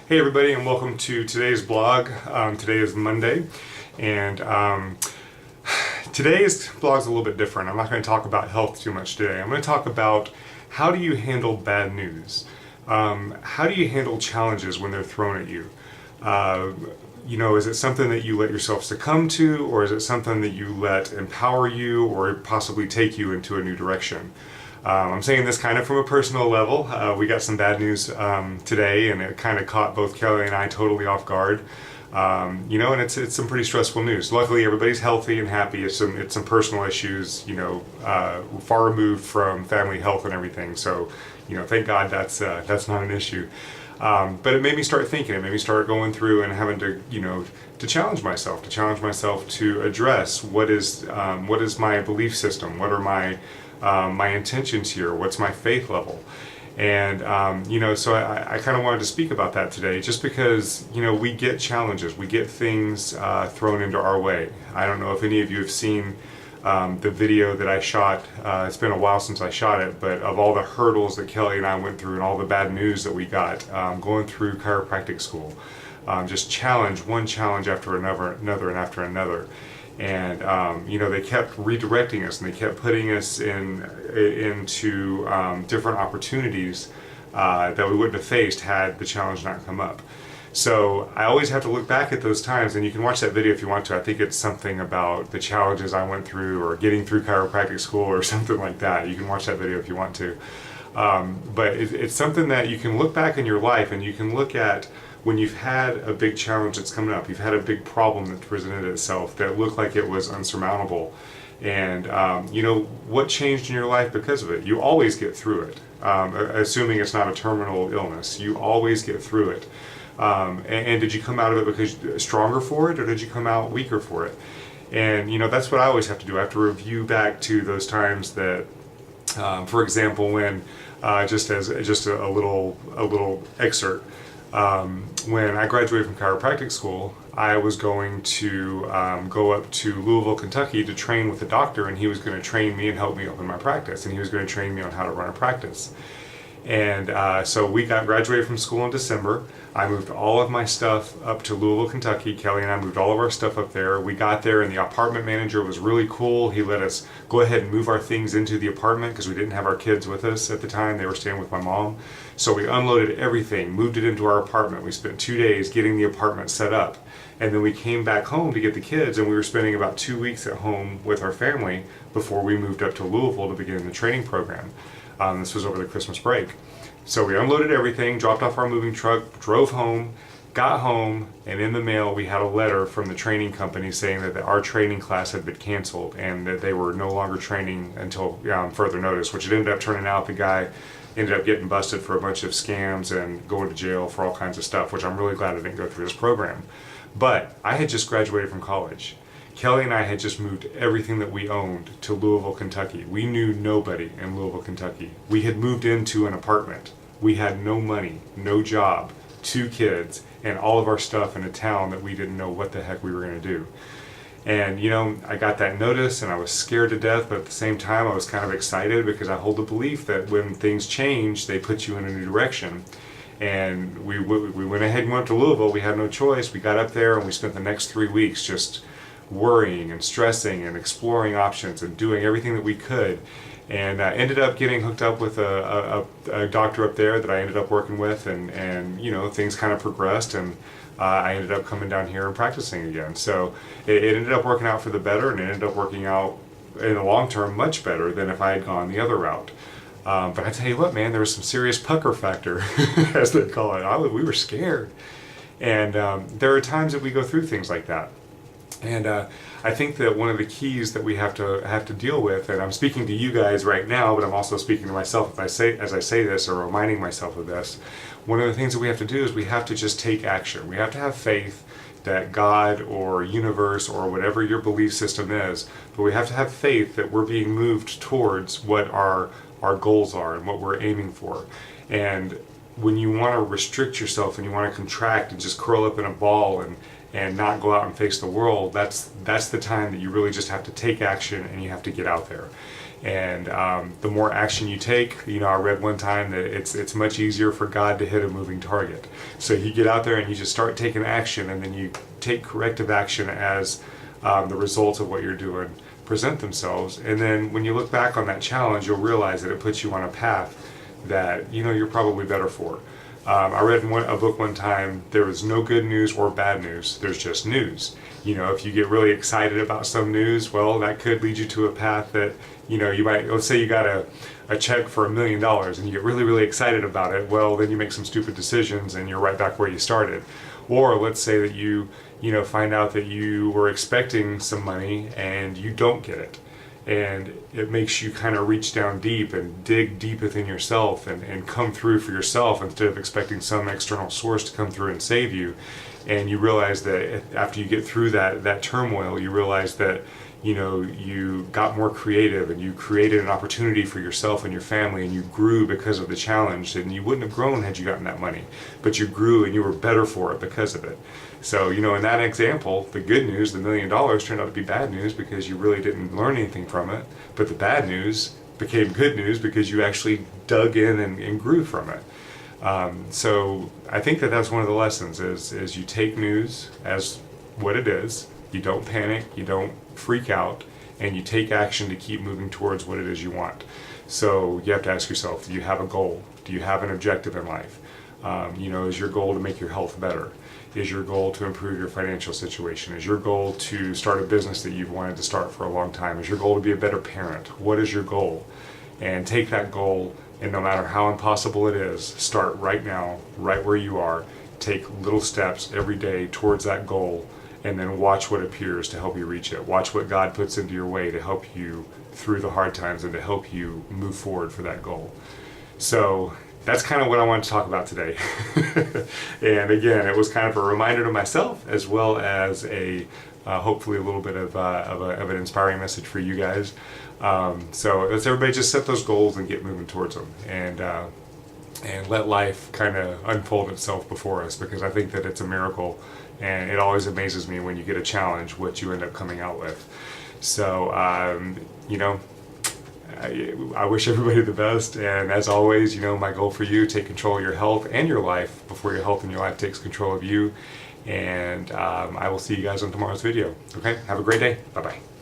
Hey everybody, and welcome to today's blog. Today is Monday, and today's blog is a little bit different. I'm not going to talk about health too much today. I'm going to talk about how do you handle bad news? How do you handle challenges when they're thrown at you? Is it something that you let yourself succumb to, or is it something that you let empower you or possibly take you into a new direction? I'm saying this kind of from a personal level. We got some bad news today, and it kind of caught both Kelly and I totally off guard. And it's some pretty stressful news. Luckily, everybody's healthy and happy. It's some personal issues, far removed from family health and everything. So, thank God that's not an issue. But it made me start thinking. It made me start going through and having to, to challenge myself to address what is my belief system, what are my intentions here, what's my faith level. And so I kind of wanted to speak about that today, just because we get challenges, we get things thrown into our way. I don't know if any of you have seen the video that I shot. It's been a while since I shot it, but of all the hurdles that Kelly and I went through and all the bad news that we got going through chiropractic school. Just one challenge after another and after another. And they kept redirecting us, and they kept putting us into different opportunities that we wouldn't have faced had the challenge not come up. So I always have to look back at those times, and you can watch that video if you want to. I think it's something about the challenges I went through, or getting through chiropractic school, or something like that. You can watch that video if you want to. But it's something that you can look back in your life, and you can look at when you've had a big challenge that's coming up, you've had a big problem that presented itself that looked like it was unsurmountable. And, what changed in your life because of it? You always get through it, assuming it's not a terminal illness. You always get through it. And did you come out of it because you're stronger for it, or did you come out weaker for it? And, that's what I always have to do. I have to review back to those times that, for example, when, just a little excerpt, when I graduated from chiropractic school, I was going to go up to Louisville, Kentucky to train with a doctor, and he was going to train me and help me open my practice, and he was going to train me on how to run a practice. And so we graduated from school in December. I moved all of my stuff up to Louisville, Kentucky. Kelly and I moved all of our stuff up there. We got there, and the apartment manager was really cool. He let us go ahead and move our things into the apartment because we didn't have our kids with us at the time. They were staying with my mom. So we unloaded everything, moved it into our apartment. We spent 2 days getting the apartment set up. And then we came back home to get the kids, and we were spending about 2 weeks at home with our family before we moved up to Louisville to begin the training program. This was over the Christmas break. So we unloaded everything, dropped off our moving truck, drove home, got home, and in the mail we had a letter from the training company saying that our training class had been canceled and that they were no longer training until further notice, which it ended up turning out the guy ended up getting busted for a bunch of scams and going to jail for all kinds of stuff, which I'm really glad I didn't go through this program. But I had just graduated from college. Kelly and I had just moved everything that we owned to Louisville, Kentucky. We knew nobody in Louisville, Kentucky. We had moved into an apartment. We had no money, no job, 2 kids, and all of our stuff in a town that we didn't know what the heck we were going to do. And, I got that notice, and I was scared to death, but at the same time I was kind of excited because I hold the belief that when things change, they put you in a new direction. And we went ahead and went to Louisville. We had no choice. We got up there, and we spent the next 3 weeks just worrying and stressing and exploring options and doing everything that we could, and ended up getting hooked up with a doctor up there that I ended up working with, and things kind of progressed, and I ended up coming down here and practicing again. So it ended up working out for the better, and it ended up working out in the long term much better than if I had gone the other route. But I tell you what, man, there was some serious pucker factor, as they call it. We were scared, and there are times that we go through things like that. And I think that one of the keys that we have to deal with, and I'm speaking to you guys right now, but I'm also speaking to myself as I say this, or reminding myself of this. One of the things that we have to do is we have to just take action. We have to have faith that God or universe or whatever your belief system is, but we have to have faith that we're being moved towards what our goals are and what we're aiming for. And when you want to restrict yourself and you want to contract and just curl up in a ball and not go out and face the world, that's the time that you really just have to take action and you have to get out there. And the more action you take, I read one time that it's much easier for God to hit a moving target. So you get out there and you just start taking action, and then you take corrective action as the results of what you're doing present themselves. And then when you look back on that challenge, you'll realize that it puts you on a path that you're probably better for. I read in a book one time, there is no good news or bad news, there's just news. If you get really excited about some news, well, that could lead you to a path that, you might, let's say you got a check for $1 million and you get really, really excited about it, well, then you make some stupid decisions and you're right back where you started. Or let's say that you find out that you were expecting some money and you don't get it. And it makes you kind of reach down deep and dig deep within yourself and come through for yourself instead of expecting some external source to come through and save you. And you realize that after you get through that turmoil, you realize that you got more creative and you created an opportunity for yourself and your family, and you grew because of the challenge. And you wouldn't have grown had you gotten that money, but you grew and you were better for it because of it. So in that example, the good news, the $1 million, turned out to be bad news because you really didn't learn anything from it. But the bad news became good news because you actually dug in and grew from it. So I think that's one of the lessons is you take news as what it is. You don't panic, you don't freak out, and you take action to keep moving towards what it is you want. So you have to ask yourself, do you have a goal? Do you have an objective in life? Is your goal to make your health better? Is your goal to improve your financial situation? Is your goal to start a business that you've wanted to start for a long time? Is your goal to be a better parent? What is your goal? And take that goal, and no matter how impossible it is, start right now, right where you are. Take little steps every day towards that goal, and then watch what appears to help you reach it. Watch what God puts into your way to help you through the hard times and to help you move forward for that goal. So that's kind of what I wanted to talk about today. And again, it was kind of a reminder to myself, as well as a hopefully a little bit of an inspiring message for you guys. So let's everybody just set those goals and get moving towards them, and let life kind of unfold itself before us, because I think that it's a miracle, and it always amazes me when you get a challenge what you end up coming out with. So I wish everybody the best, and as always, my goal for you: take control of your health and your life before your health and your life takes control of you. And I will see you guys on tomorrow's video. Okay, have a great day. Bye bye.